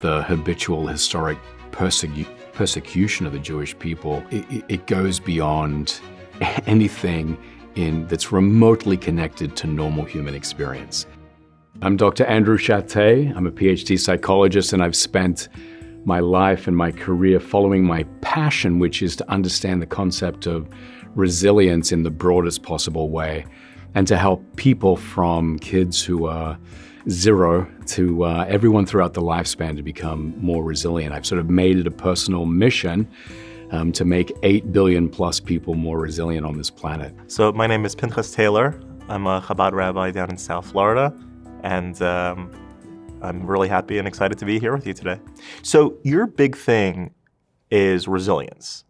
The habitual historic persecution of the Jewish people, it goes beyond anything that's remotely connected to normal human experience. I'm Dr. Andrew Shatte. I'm a PhD psychologist, and I've spent my life and my career following my passion, which is to understand the concept of resilience in the broadest possible way, and to help people from kids who are 0 to everyone throughout the lifespan to become more resilient. I've sort of made it a personal mission to make 8 billion plus people more resilient on this planet. So my name is Pinchas Taylor. I'm a Chabad rabbi down in South Florida, and I'm really happy and excited to be here with you today. So your big thing is resilience.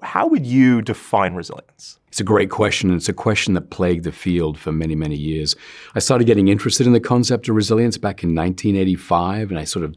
How would you define resilience? It's a great question. It's a question that plagued the field for many, many years. I started getting interested in the concept of resilience back in 1985, and I sort of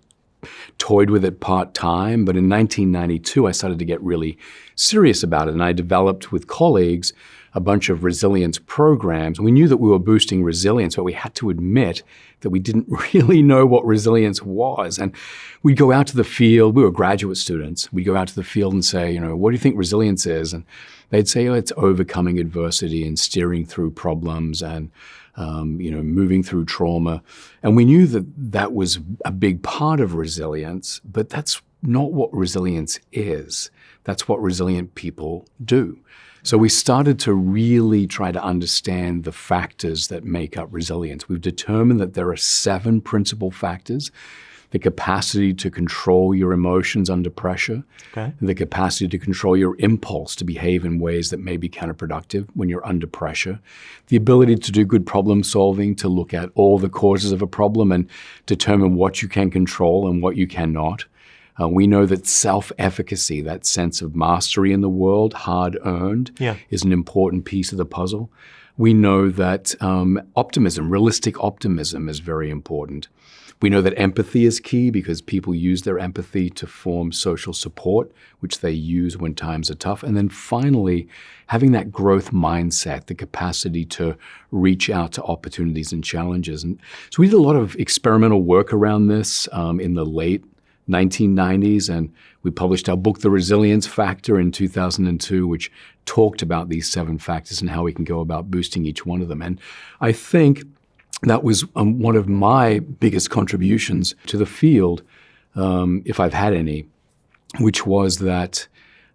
toyed with it part-time. But in 1992, I started to get really serious about it, and I developed with colleagues a bunch of resilience programs. We knew that we were boosting resilience, but we had to admit that we didn't really know what resilience was. And we'd go out to the field. We were graduate students. We'd go out to the field and say, what do you think resilience is? And they'd say, it's overcoming adversity and steering through problems and moving through trauma. And we knew that that was a big part of resilience, but that's not what resilience is. That's what resilient people do. So we started to really try to understand the factors that make up resilience. We've determined that there are 7 principal factors: the capacity to control your emotions under pressure, the capacity to control your impulse to behave in ways that may be counterproductive when you're under pressure, the ability to do good problem solving, to look at all the causes of a problem and determine what you can control and what you cannot. We know that self-efficacy, that sense of mastery in the world, hard-earned, is an important piece of the puzzle. We know that optimism, realistic optimism, is very important. We know that empathy is key because people use their empathy to form social support, which they use when times are tough. And then finally, having that growth mindset, the capacity to reach out to opportunities and challenges. And so we did a lot of experimental work around this in the late 1990s, and we published our book, The Resilience Factor, in 2002, which talked about these 7 factors and how we can go about boosting each one of them. And I think that was one of my biggest contributions to the field, if I've had any, which was that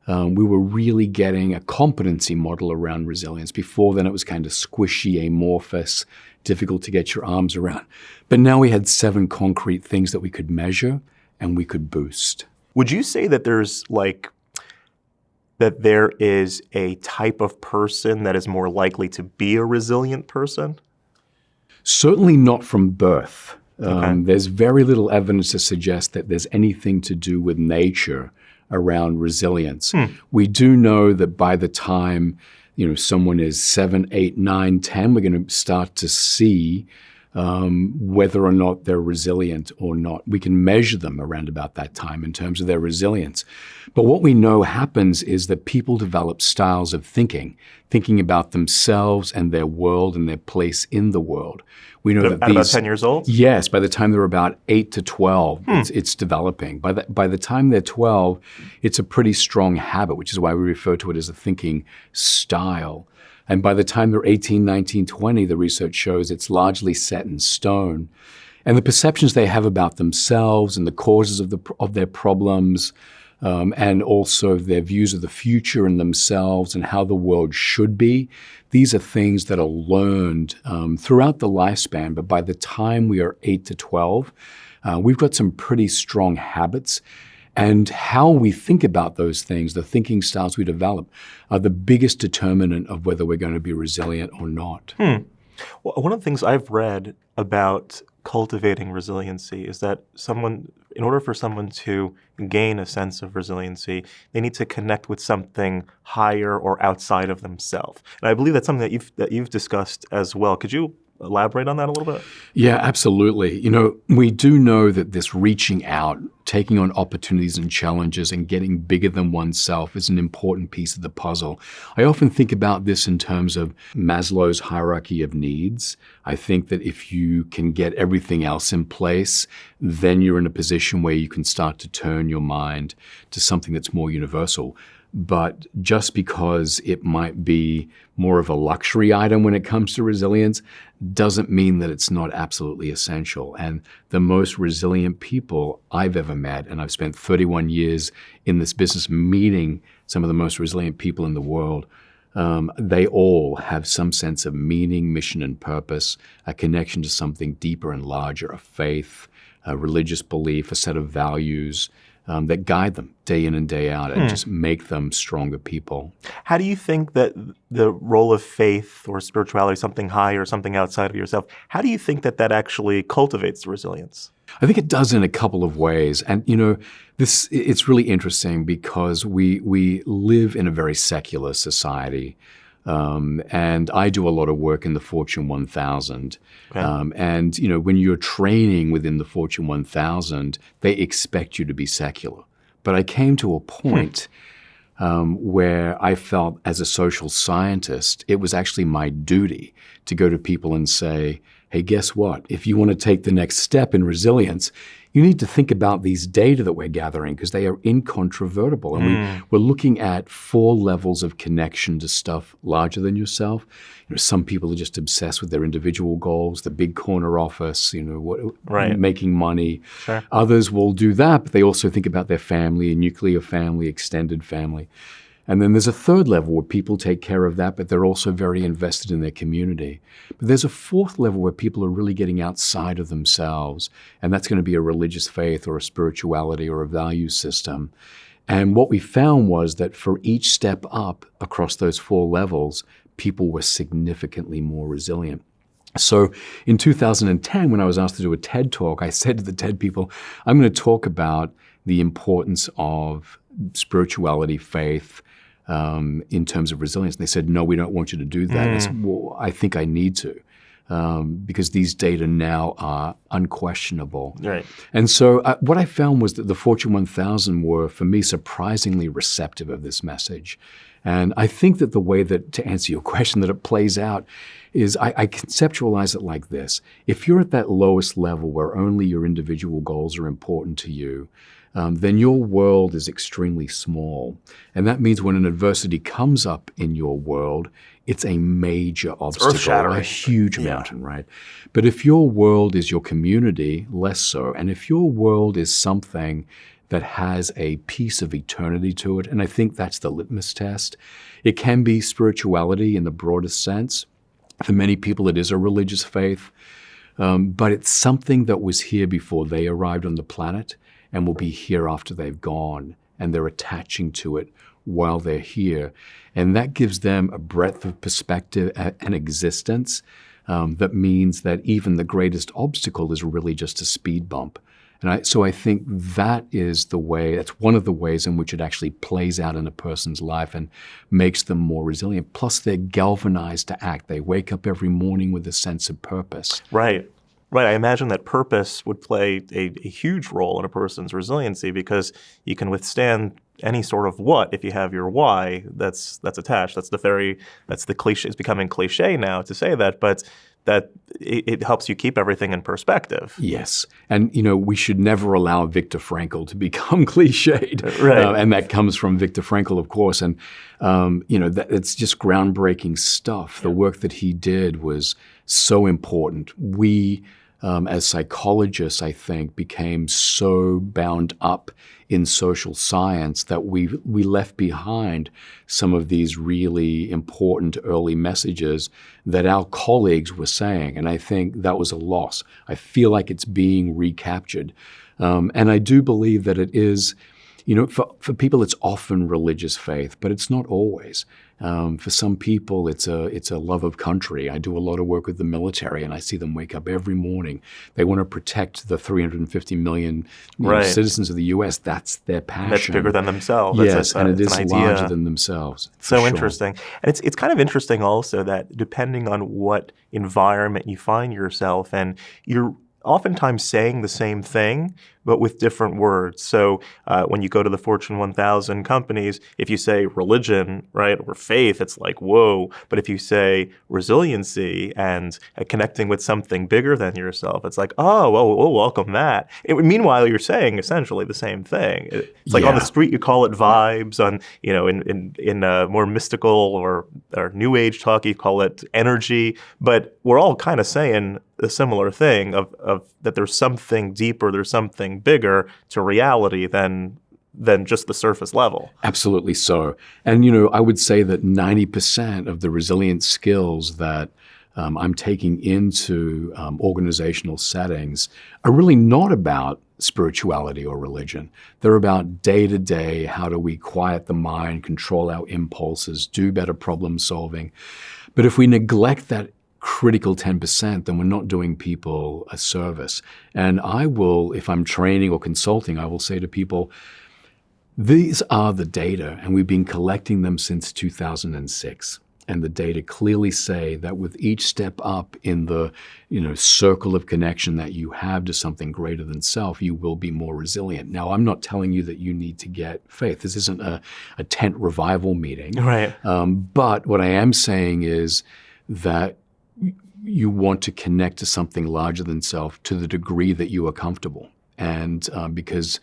we were really getting a competency model around resilience. Before then, it was kind of squishy, amorphous, difficult to get your arms around. But now we had 7 concrete things that we could measure and we could boost. Would you say that there is a type of person that is more likely to be a resilient person? Certainly not from birth. There's very little evidence to suggest that there's anything to do with nature around resilience. We do know that by the time someone is 7, 8, 9, 10, we're going to start to see whether or not they're resilient or not. We can measure them around about that time in terms of their resilience. But what we know happens is that people develop styles of thinking about themselves and their world and their place in the world. We know that at about 10 years old? Yes, by the time they're about 8 to 12, it's developing. By the time they're 12, it's a pretty strong habit, which is why we refer to it as a thinking style. And by the time they're 18, 19, 20, the research shows it's largely set in stone. And the perceptions they have about themselves and the causes of their problems, and also their views of the future and themselves and how the world should be, these are things that are learned throughout the lifespan. But by the time we are 8 to 12, we've got some pretty strong habits. And how we think about those things, the thinking styles we develop, are the biggest determinant of whether we're going to be resilient or not. Well, one of the things I've read about cultivating resiliency is that in order for someone to gain a sense of resiliency, they need to connect with something higher or outside of themselves. And I believe that's something that you've discussed as well. Could you elaborate on that a little bit? Yeah, absolutely. We do know that this reaching out, taking on opportunities and challenges and getting bigger than oneself is an important piece of the puzzle. I often think about this in terms of Maslow's hierarchy of needs. I think that if you can get everything else in place, then you're in a position where you can start to turn your mind to something that's more universal. But just because it might be more of a luxury item when it comes to resilience doesn't mean that it's not absolutely essential. And the most resilient people I've ever met, and I've spent 31 years in this business meeting some of the most resilient people in the world, they all have some sense of meaning, mission, and purpose, a connection to something deeper and larger, a faith, a religious belief, a set of values that guide them day in and day out and just make them stronger people. How do you think that the role of faith or spirituality, something higher, something outside of yourself, how do you think that that actually cultivates resilience? I think it does in a couple of ways. And, it's really interesting because we live in a very secular society. And I do a lot of work in the Fortune 1000. Okay. And, when you're training within the Fortune 1000, they expect you to be secular. But I came to a point where I felt as a social scientist, it was actually my duty to go to people and say, hey, guess what? If you want to take the next step in resilience, you need to think about these data that we're gathering because they are incontrovertible. And we're looking at 4 levels of connection to stuff larger than yourself. Some people are just obsessed with their individual goals, the big corner office, making money. Sure. Others will do that, but they also think about their family, a nuclear family, extended family. And then there's a 3rd level where people take care of that, but they're also very invested in their community. But there's a 4th level where people are really getting outside of themselves, and that's going to be a religious faith or a spirituality or a value system. And what we found was that for each step up across those 4 levels, people were significantly more resilient. So in 2010, when I was asked to do a TED Talk, I said to the TED people, I'm going to talk about the importance of spirituality, faith, in terms of resilience. And they said, no, we don't want you to do that. And I said, well, I think I need to, because these data now are unquestionable. Right. And so what I found was that the Fortune 1000 were, for me, surprisingly receptive of this message. And I think that the way that, to answer your question, that it plays out is I conceptualize it like this. If you're at that lowest level where only your individual goals are important to you, then your world is extremely small. And that means when an adversity comes up in your world, it's a major obstacle, a huge mountain, right? But if your world is your community, less so. And if your world is something that has a piece of eternity to it, and I think that's the litmus test, it can be spirituality in the broadest sense. For many people, it is a religious faith, but it's something that was here before they arrived on the planet and will be here after they've gone, and they're attaching to it while they're here. And that gives them a breadth of perspective and existence that means that even the greatest obstacle is really just a speed bump. And so I think that is the way, that's one of the ways in which it actually plays out in a person's life and makes them more resilient. Plus, they're galvanized to act. They wake up every morning with a sense of purpose. Right. Right. I imagine that purpose would play a huge role in a person's resiliency because you can withstand any sort of what if you have your why that's attached. That's the cliche. It's becoming cliche now to say that, but that it helps you keep everything in perspective. Yes. And, we should never allow Viktor Frankl to become cliched. Right. And that comes from Viktor Frankl, of course. And, it's just groundbreaking stuff. The work that he did was so important. We, as psychologists, I think, became so bound up in social science that we left behind some of these really important early messages that our colleagues were saying. And I think that was a loss. I feel like it's being recaptured. And I do believe that it is For people, it's often religious faith, but it's not always. For some people, it's a love of country. I do a lot of work with the military, and I see them wake up every morning. They want to protect the 350 million citizens of the U.S. That's their passion. That's bigger than themselves. Yes, and it is larger than themselves. So interesting. And it's kind of interesting also that depending on what environment you find yourself in, you're oftentimes saying the same thing, but with different words. So when you go to the Fortune 1000 companies, if you say religion, right, or faith, it's like, whoa. But if you say resiliency and connecting with something bigger than yourself, it's like, oh, well, we'll welcome that. Meanwhile, you're saying essentially the same thing. It's like on the street, you call it vibes. On, in more mystical or new age talk, you call it energy. But we're all kind of saying a similar thing of that there's something deeper, there's something bigger to reality than just the surface level. Absolutely so. And, I would say that 90% of the resilience skills that I'm taking into organizational settings are really not about spirituality or religion. They're about day-to-day, how do we quiet the mind, control our impulses, do better problem solving. But if we neglect that critical 10%, then we're not doing people a service. And I will, if I'm training or consulting, I will say to people, these are the data, and we've been collecting them since 2006. And the data clearly say that with each step up in the circle of connection that you have to something greater than self, you will be more resilient. Now, I'm not telling you that you need to get faith. This isn't a tent revival meeting. Right. But what I am saying is that you want to connect to something larger than self to the degree that you are comfortable. And because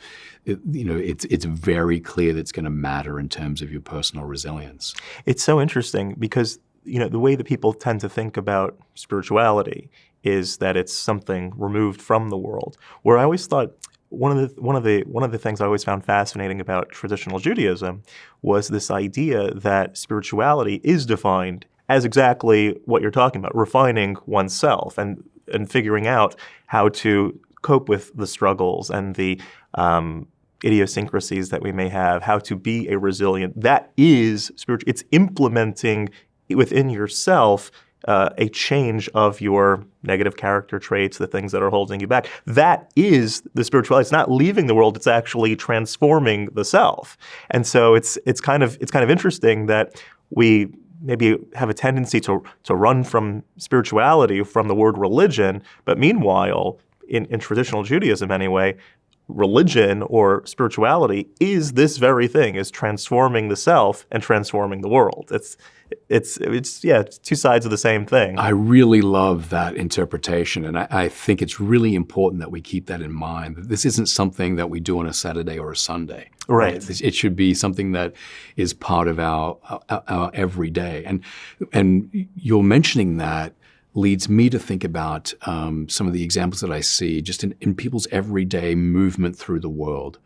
it's very clear that it's going to matter in terms of your personal resilience. It's so interesting because the way that people tend to think about spirituality is that it's something removed from the world. Where I always thought one of the things I always found fascinating about traditional Judaism was this idea that spirituality is defined as exactly what you're talking about, refining oneself and figuring out how to cope with the struggles and the idiosyncrasies that we may have, how to be a resilient. That is spiritual. It's implementing within yourself a change of your negative character traits, the things that are holding you back. That is the spirituality. It's not leaving the world. It's actually transforming the self. And so it's kind of interesting that we maybe have a tendency to run from spirituality, from the word religion, but meanwhile, in traditional Judaism anyway, religion or spirituality is this very thing, is transforming the self and transforming the world. It's two sides of the same thing. I really love that interpretation, and I think it's really important that we keep that in mind. This isn't something that we do on a Saturday or a Sunday. Right. It should be something that is part of our everyday. And you're mentioning that leads me to think about some of the examples that I see just in people's everyday movement through the world.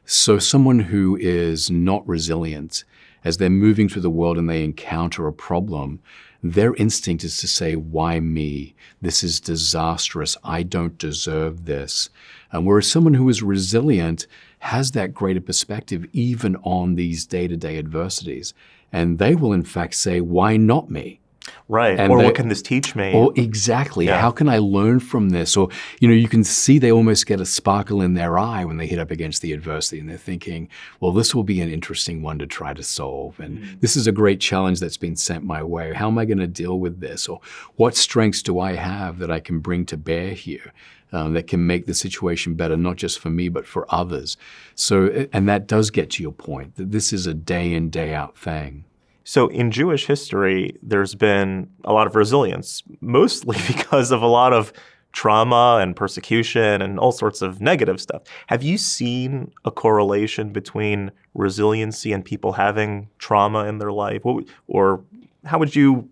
So someone who is not resilient, as they're moving through the world and they encounter a problem, their instinct is to say, why me? This is disastrous. I don't deserve this. Whereas someone who is resilient has that greater perspective even on these day-to-day adversities. And they will in fact say, why not me? Right. Or what can this teach me? Or exactly. Yeah. How can I learn from this? Or, you can see they almost get a sparkle in their eye when they hit up against the adversity and they're thinking, well, this will be an interesting one to try to solve. And this is a great challenge that's been sent my way. How am I going to deal with this? Or what strengths do I have that I can bring to bear here? That can make the situation better, not just for me, but for others. So, and that does get to your point, that this is a day in, day out thing. So in Jewish history, there's been a lot of resilience, mostly because of a lot of trauma and persecution and all sorts of negative stuff. Have you seen a correlation between resiliency and people having trauma in their life? Or how would you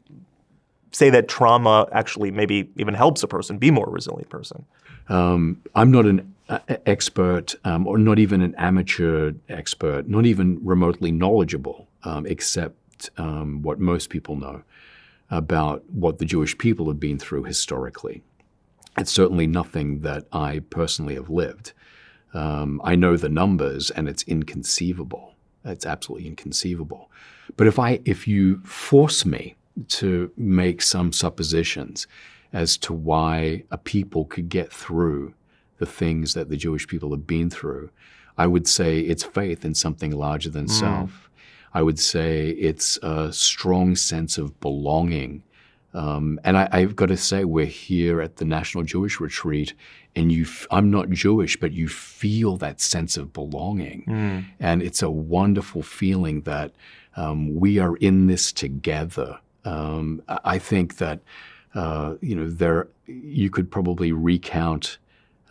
say that trauma actually maybe even helps a person be a more resilient person? I'm not an expert or not even an amateur expert, not even remotely knowledgeable, except what most people know about what the Jewish people have been through historically. It's certainly nothing that I personally have lived. I know the numbers, and it's inconceivable. It's absolutely inconceivable. But if you force me to make some suppositions as to why a people could get through the things that the Jewish people have been through, I would say it's faith in something larger than self. I would say it's a strong sense of belonging. And I've got to say, we're here at the National Jewish Retreat, and I'm not Jewish, but you feel that sense of belonging. And it's a wonderful feeling that we are in this together. I think that, you could probably recount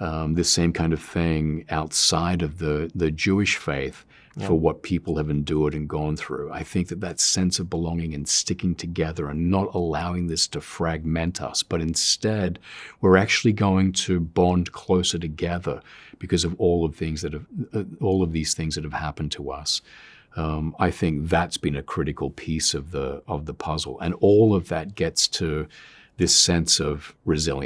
this same kind of thing outside of the Jewish faith for what people have endured and gone through. I think that sense of belonging and sticking together and not allowing this to fragment us, but instead we're actually going to bond closer together because of all of these things that have happened to us. I think that's been a critical piece of the puzzle, and all of that gets to this sense of resilience.